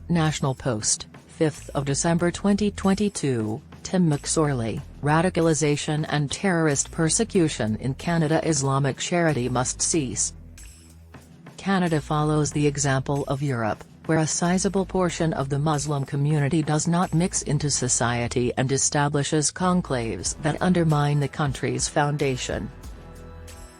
National Post, 5th of December 2022, Tim McSorley, Radicalization and Terrorist Persecution in Canada Islamic Charity must cease. Canada follows the example of Europe, where a sizable portion of the Muslim community does not mix into society and establishes conclaves that undermine the country's foundation.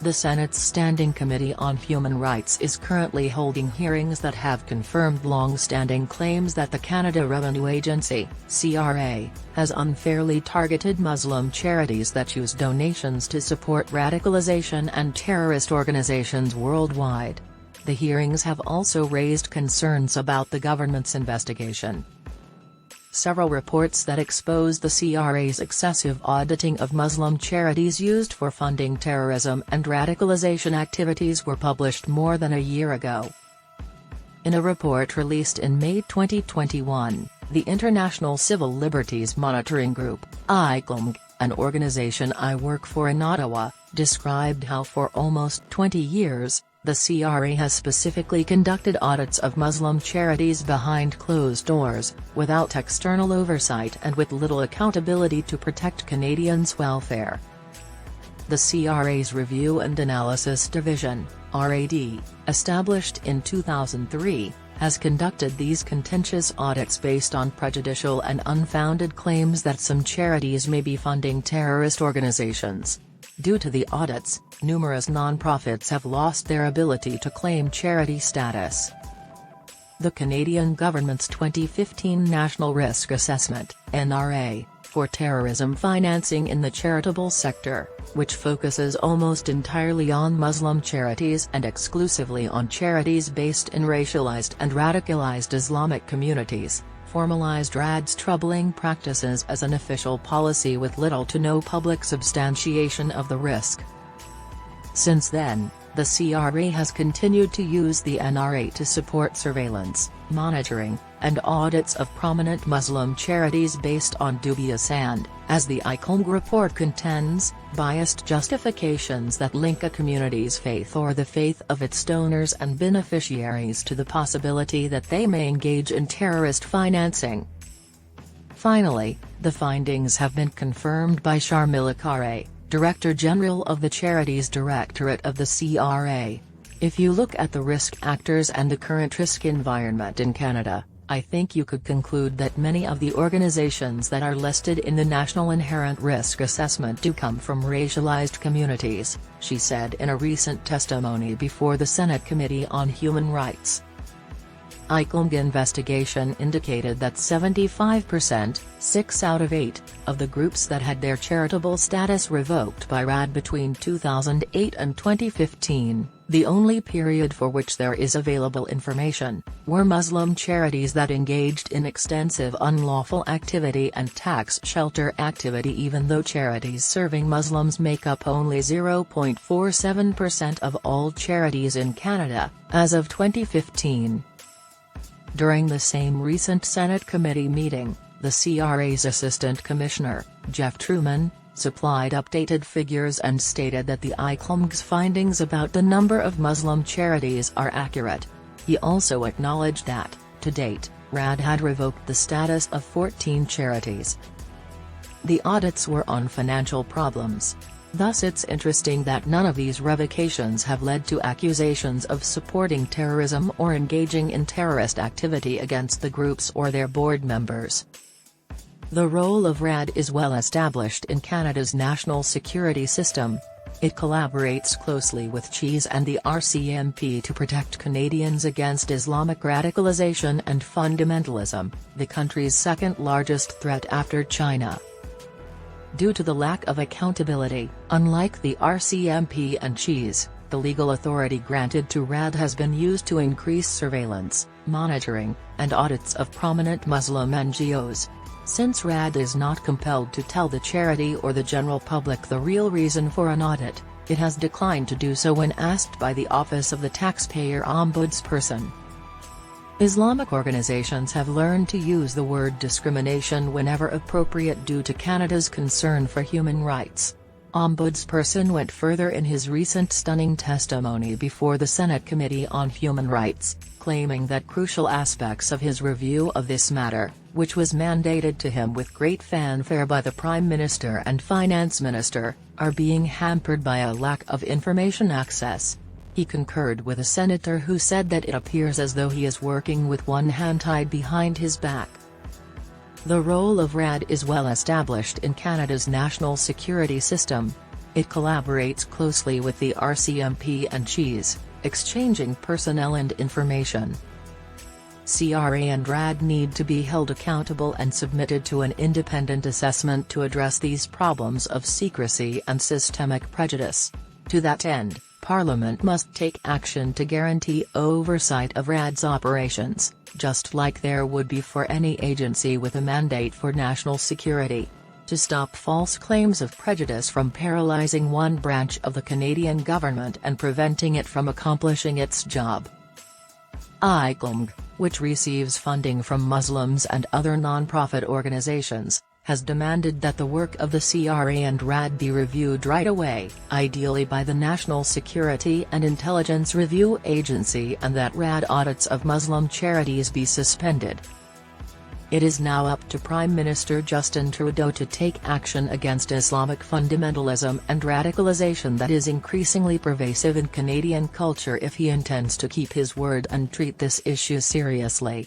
The Senate's Standing Committee on Human Rights is currently holding hearings that have confirmed long-standing claims that the Canada Revenue Agency (CRA) has unfairly targeted Muslim charities that use donations to support radicalization and terrorist organizations worldwide. The hearings have also raised concerns about the government's investigation. Several reports that expose the CRA's excessive auditing of Muslim charities used for funding terrorism and radicalization activities were published more than a year ago. In a report released in May 2021, the International Civil Liberties Monitoring Group, ICLMG, an organization I work for in Ottawa, described how for almost 20 years, the CRA has specifically conducted audits of Muslim charities behind closed doors, without external oversight and with little accountability to protect Canadians' welfare. The CRA's Review and Analysis Division, RAD, established in 2003, has conducted these contentious audits based on prejudicial and unfounded claims that some charities may be funding terrorist organizations. Due to the audits, numerous non-profits have lost their ability to claim charity status. The Canadian government's 2015 National Risk Assessment (NRA) for terrorism financing in the charitable sector, which focuses almost entirely on Muslim charities and exclusively on charities based in racialized and radicalized Islamic communities, formalized RAD's troubling practices as an official policy with little to no public substantiation of the risk. Since then, the CRA has continued to use the NRA to support surveillance, monitoring, and audits of prominent Muslim charities based on dubious and, as the ICLMG report contends, biased justifications that link a community's faith or the faith of its donors and beneficiaries to the possibility that they may engage in terrorist financing. Finally, the findings have been confirmed by Sharmila Khare, Director General of the Charities Directorate of the CRA. If you look at the risk actors and the current risk environment in Canada, I think you could conclude that many of the organizations that are listed in the National Inherent Risk Assessment do come from racialized communities, she said in a recent testimony before the Senate Committee on Human Rights. ICLMG investigation indicated that 75%, 6 out of 8, of the groups that had their charitable status revoked by RAD between 2008 and 2015, the only period for which there is available information, were Muslim charities that engaged in extensive unlawful activity and tax shelter activity, even though charities serving Muslims make up only 0.47% of all charities in Canada, as of 2015. During the same recent Senate committee meeting, the CRA's Assistant Commissioner, Jeff Truman, supplied updated figures and stated that the ICLMG's findings about the number of Muslim charities are accurate. He also acknowledged that, to date, RAD had revoked the status of 14 charities. The audits were on financial problems. Thus it's interesting that none of these revocations have led to accusations of supporting terrorism or engaging in terrorist activity against the groups or their board members. The role of RAD is well established in Canada's national security system. It collaborates closely with CHIS and the RCMP to protect Canadians against Islamic radicalization and fundamentalism, the country's second largest threat after China. Due to the lack of accountability, unlike the RCMP and CHIS, the legal authority granted to RAD has been used to increase surveillance, monitoring, and audits of prominent Muslim NGOs. Since RAD is not compelled to tell the charity or the general public the real reason for an audit, it has declined to do so when asked by the Office of the Taxpayer Ombudsperson. Islamic organizations have learned to use the word discrimination whenever appropriate due to Canada's concern for human rights. Ombudsperson went further in his recent stunning testimony before the Senate Committee on Human Rights, claiming that crucial aspects of his review of this matter, which was mandated to him with great fanfare by the Prime Minister and Finance Minister, are being hampered by a lack of information access. He concurred with a senator who said that it appears as though he is working with one hand tied behind his back. The role of RAD is well established in Canada's national security system. It collaborates closely with the RCMP and CHIs, exchanging personnel and information. CRA and RAD need to be held accountable and submitted to an independent assessment to address these problems of secrecy and systemic prejudice. To that end, Parliament must take action to guarantee oversight of RAD's operations, just like there would be for any agency with a mandate for national security, to stop false claims of prejudice from paralyzing one branch of the Canadian government and preventing it from accomplishing its job. ICLMG, which receives funding from Muslims and other non-profit organizations, has demanded that the work of the CRA and RAD be reviewed right away, ideally by the National Security and Intelligence Review Agency, and that RAD audits of Muslim charities be suspended. It is now up to Prime Minister Justin Trudeau to take action against Islamic fundamentalism and radicalization that is increasingly pervasive in Canadian culture if he intends to keep his word and treat this issue seriously.